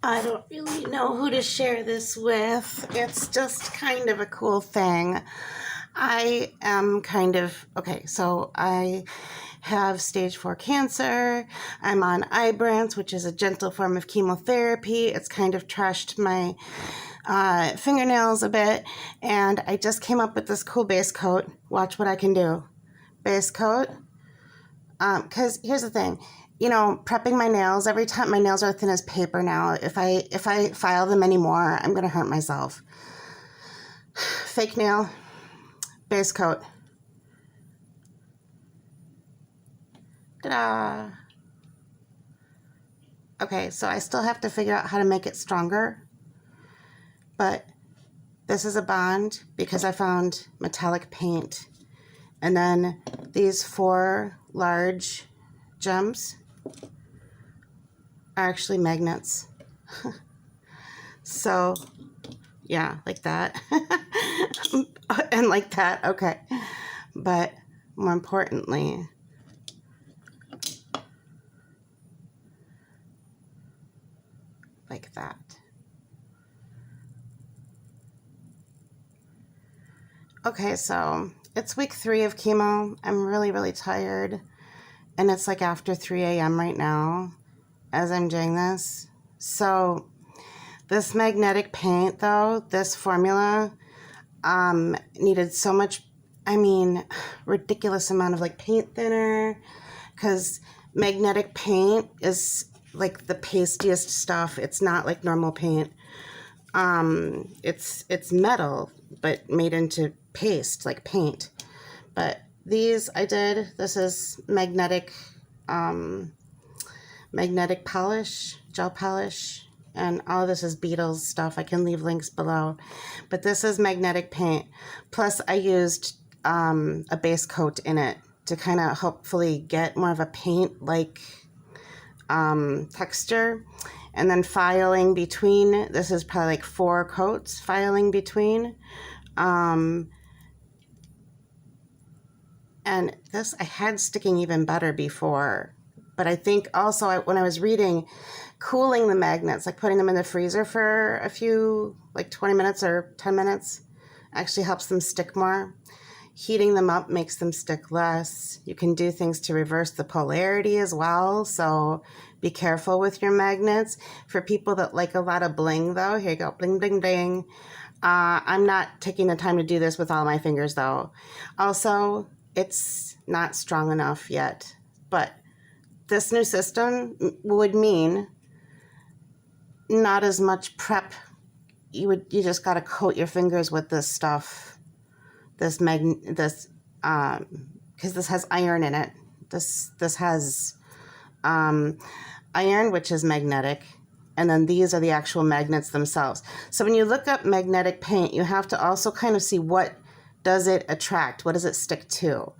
I don't really know who to share this with. It's just kind of a cool thing. I am okay, so I have stage 4 cancer. I'm on Ibrance, which is a gentle form of chemotherapy. It's kind of trashed my fingernails a bit, and I just came up with this cool base coat. Watch what I can do. Base coat. Because here's the thing, you know, prepping my nails, every time my nails are thin as paper now. If I file them anymore, I'm going to hurt myself. Fake nail, base coat. Ta-da! Okay, so I still have to figure out how to make it stronger, but this is a bond because I found metallic paint. And then these 4 large gems are actually magnets. So, yeah, like that. And like that, okay. But more importantly, like that. Okay, so it's week 3 of chemo. I'm really, really tired. And it's like after 3 a.m. right now as I'm doing this. So this magnetic paint, though, this formula, needed so much, ridiculous amount of like paint thinner, because magnetic paint is like the pastiest stuff. It's not like normal paint. It's metal, but made into paste, like paint. But these I did, this is magnetic polish, gel polish, and all of this is Beetles stuff. I can leave links below. But this is magnetic paint. Plus I used a base coat in it to kind of hopefully get more of a paint-like texture. And then filing between, this is probably like 4 coats filing between. And this I had sticking even better before. But I think also when I was reading, cooling the magnets, like putting them in the freezer for a few, like 20 minutes or 10 minutes, actually helps them stick more. Heating them up makes them stick less. You can do things to reverse the polarity as well, so be careful with your magnets. For people that like a lot of bling, though, here you go, bling, bling, bling. I'm not taking the time to do this with all my fingers, though. Also, it's not strong enough yet, but this new system would mean not as much prep. You just got to coat your fingers with this stuff. Because this has iron in it. This has iron, which is magnetic, and then these are the actual magnets themselves. So when you look up magnetic paint, you have to also kind of see what does it attract, what does it stick to.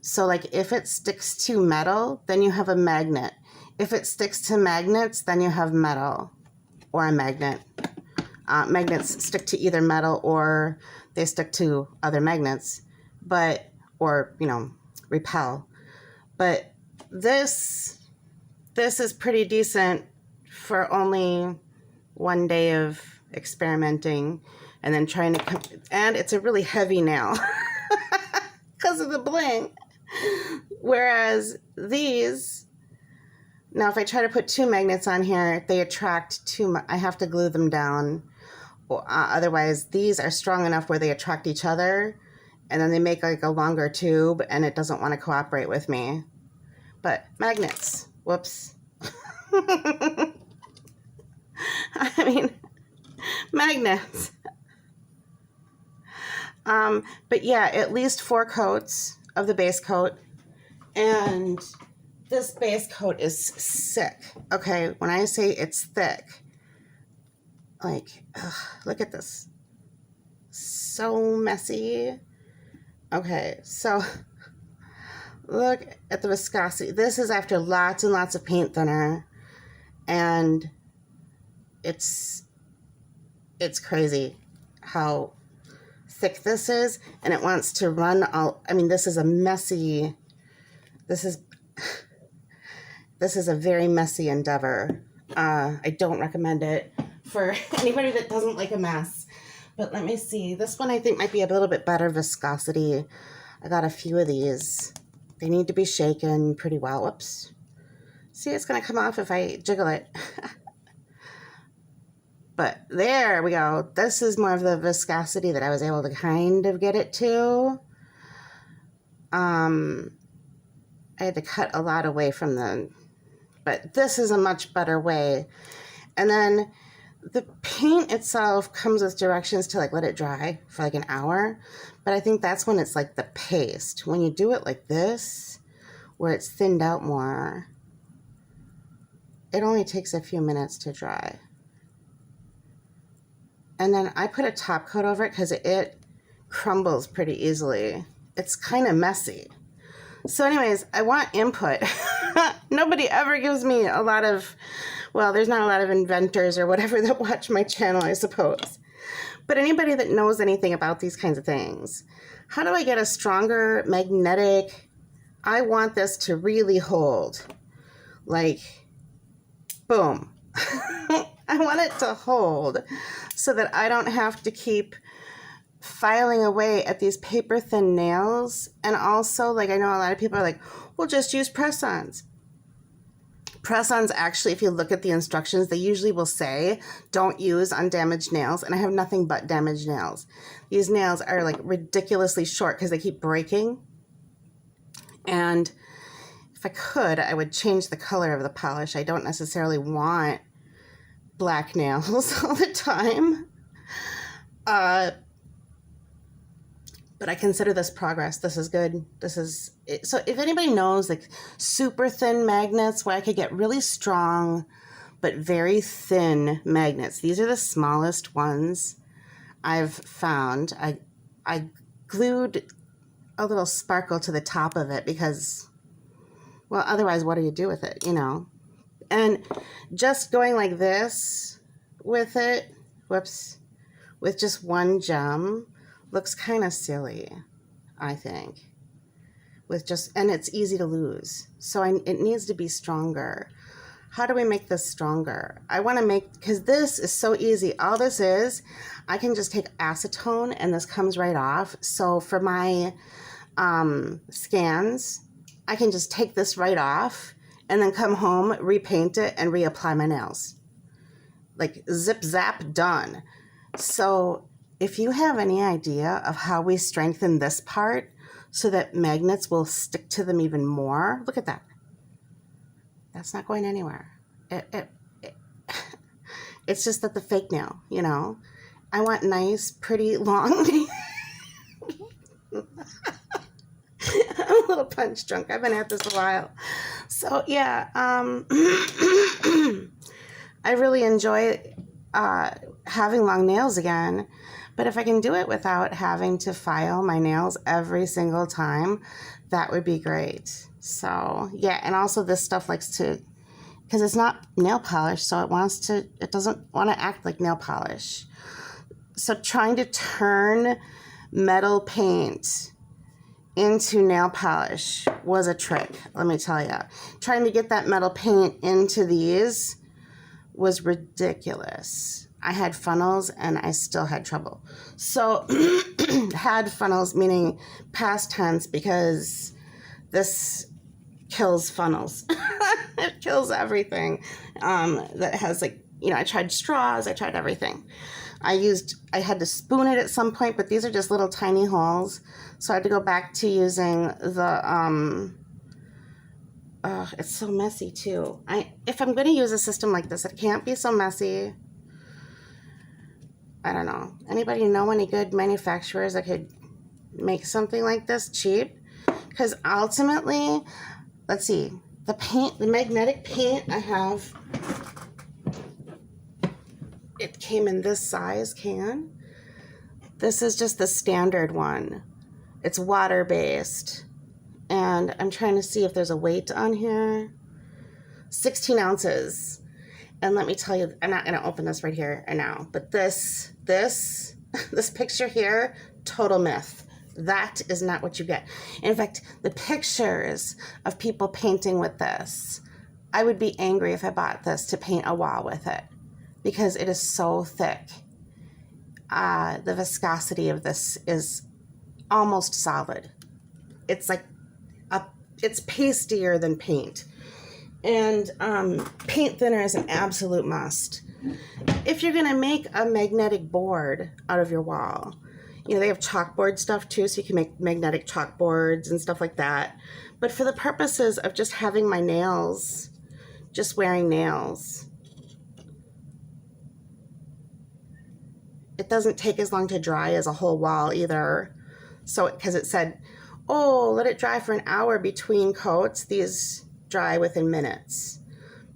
So like if it sticks to metal, then you have a magnet. If it sticks to magnets, then you have metal or a magnet. Magnets stick to either metal or they stick to other magnets, or repel. But this is pretty decent for only 1 day of experimenting and then trying to and it's a really heavy nail because of the bling. Whereas these, now if I try to put 2 magnets on here, they attract too much. I have to glue them down. Otherwise, these are strong enough where they attract each other, and then they make like a longer tube, and it doesn't want to cooperate with me. But magnets, whoops. Magnets. But yeah, at least 4 coats of the base coat, and this base coat is sick. Okay, when I say it's thick, like, look at this. So messy. Okay, so look at the viscosity. This is after lots and lots of paint thinner, and it's crazy how thick this is, and it wants to run all. This is a messy. This is a very messy endeavor. I don't recommend it for anybody that doesn't like a mess. But let me see. This one I think might be a little bit better viscosity. I got a few of these. They need to be shaken pretty well. Whoops. See, it's going to come off if I jiggle it. But there we go. This is more of the viscosity that I was able to kind of get it to. I had to cut a lot away from the, but this is a much better way. And then the paint itself comes with directions to like let it dry for like an hour. But I think that's when it's like the paste. When you do it like this, where it's thinned out more, it only takes a few minutes to dry. And then I put a top coat over it because it crumbles pretty easily. It's kind of messy. So anyways, I want input. Nobody ever gives me a lot of, well, there's not a lot of inventors or whatever that watch my channel, I suppose. But anybody that knows anything about these kinds of things, how do I get a stronger magnetic? I want this to really hold. Like, boom. I want it to hold so that I don't have to keep filing away at these paper thin nails. And also, like, I know a lot of people are like, well, just use press-ons. Press-ons, actually, if you look at the instructions, they usually will say don't use undamaged nails, and I have nothing but damaged nails. These nails are like ridiculously short because they keep breaking. And if I could, I would change the color of the polish. I don't necessarily want black nails all the time. But I consider this progress. This is good. This is it. So if anybody knows like super thin magnets where I could get really strong but very thin magnets, these are the smallest ones I've found. I glued a little sparkle to the top of it because, well, otherwise what do you do with it, you know? And just going like this with it, whoops, with just one gem looks kind of silly, I think. With just, and it's easy to lose. So it needs to be stronger. How do we make this stronger? I want to make, because this is so easy. All this is, I can just take acetone and this comes right off. So for my scans, I can just take this right off and then come home, repaint it, and reapply my nails. Like zip zap, done. So if you have any idea of how we strengthen this part so that magnets will stick to them even more, look at that. That's not going anywhere. It's just that the fake nail, you know. I want nice, pretty, long. I'm a little punch drunk. I've been at this a while. So yeah, I really enjoy having long nails again. But if I can do it without having to file my nails every single time, that would be great. So yeah, and also this stuff likes to, because it's not nail polish, so it doesn't want to act like nail polish. So trying to turn metal paint into nail polish was a trick, let me tell you. Trying to get that metal paint into these was ridiculous. I had funnels and I still had trouble. So had funnels meaning past tense, because this kills funnels. It kills everything that has, like, you know, I tried straws, I tried everything. I had to spoon it at some point, but these are just little tiny holes. So I had to go back to using the, it's so messy too. If I'm going to use a system like this, it can't be so messy. I don't know. Anybody know any good manufacturers that could make something like this cheap? Because ultimately, let's see, the magnetic paint I have, it came in this size can. This is just the standard one. It's water-based. And I'm trying to see if there's a weight on here. 16 ounces. And let me tell you, I'm not going to open this right here and now, but this picture here, total myth. That is not what you get. In fact, the pictures of people painting with this I would be angry if I bought this to paint a wall with it because it is so thick. The viscosity of this is almost solid. It's like it's pastier than paint. And paint thinner is an absolute must. If you're gonna make a magnetic board out of your wall, you know, they have chalkboard stuff too, so you can make magnetic chalkboards and stuff like that. But for the purposes of just having my nails, just wearing nails, it doesn't take as long to dry as a whole wall either. So, because it said, oh, let it dry for an hour between coats, these dry within minutes.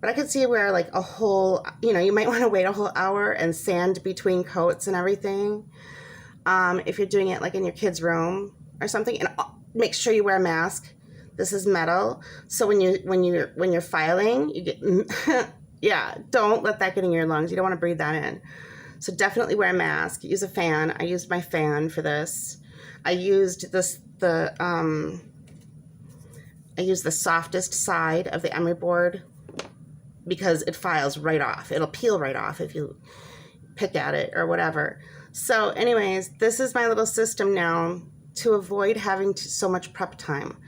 But I could see where like a whole, you know, you might want to wait a whole hour and sand between coats and everything. If you're doing it like in your kid's room or something, and make sure you wear a mask. This is metal, so when you're filing, you get yeah, don't let that get in your lungs. You don't want to breathe that in. So definitely wear a mask. Use a fan. I used my fan for this. I used the softest side of the emery board because it files right off. It'll peel right off if you pick at it or whatever. So anyways, this is my little system now to avoid having so much prep time.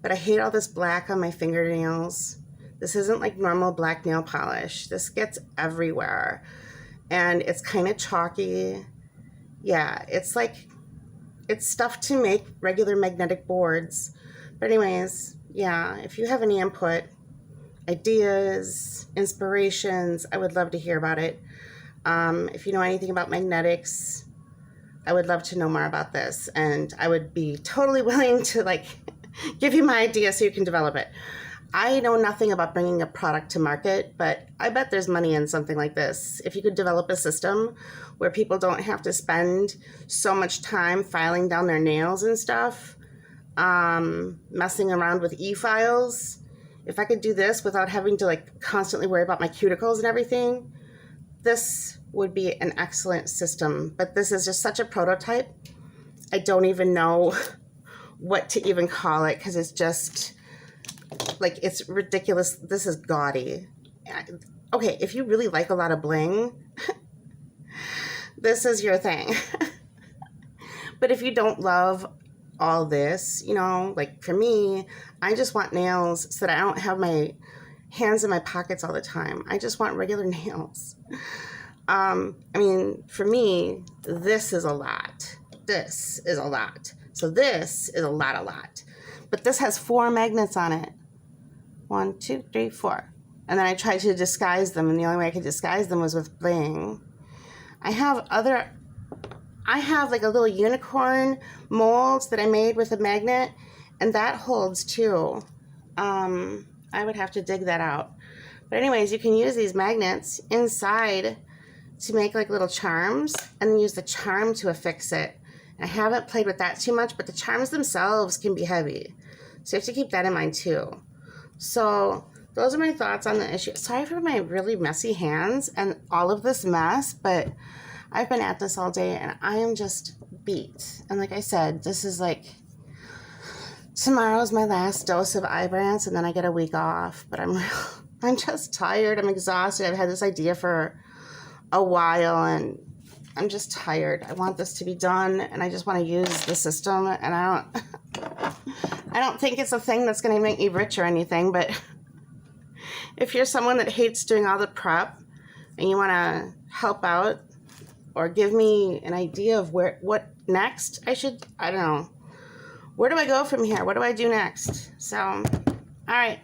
But I hate all this black on my fingernails. This isn't like normal black nail polish. This gets everywhere. And it's kind of chalky. Yeah, it's like, it's stuff to make regular magnetic boards. But anyways, yeah, if you have any input, ideas, inspirations, I would love to hear about it. If you know anything about magnetics, I would love to know more about this. And I would be totally willing to like give you my idea so you can develop it. I know nothing about bringing a product to market, but I bet there's money in something like this. If you could develop a system where people don't have to spend so much time filing down their nails and stuff, messing around with e-files. If I could do this without having to like constantly worry about my cuticles and everything, this would be an excellent system. But this is just such a prototype. I don't even know what to even call it because it's just like, it's ridiculous. This is gaudy. Okay, if you really like a lot of bling, this is your thing. But if you don't love all this, you know, like for me, I just want nails so that I don't have my hands in my pockets all the time. I just want regular nails. I mean, for me, this is a lot. This is a lot. So this is a lot. But this has 4 magnets on it. 1, 2, 3, 4. And then I tried to disguise them, and the only way I could disguise them was with bling. I have like a little unicorn mold that I made with a magnet, and that holds too. I would have to dig that out. But anyways, you can use these magnets inside to make like little charms, and then use the charm to affix it. I haven't played with that too much, but the charms themselves can be heavy. So you have to keep that in mind too. So those are my thoughts on the issue. Sorry for my really messy hands and all of this mess, but I've been at this all day and I am just beat. And like I said, this is like, tomorrow's my last dose of Ibrance and then I get a week off, but I'm just tired. I'm exhausted. I've had this idea for a while and I'm just tired. I want this to be done and I just want to use the system, and I don't think it's a thing that's going to make me rich or anything, but if you're someone that hates doing all the prep and you want to help out or give me an idea of what next I don't know. Where do I go from here? What do I do next? So, all right.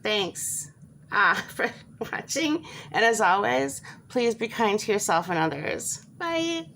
Thanks for watching. And as always, please be kind to yourself and others. Bye.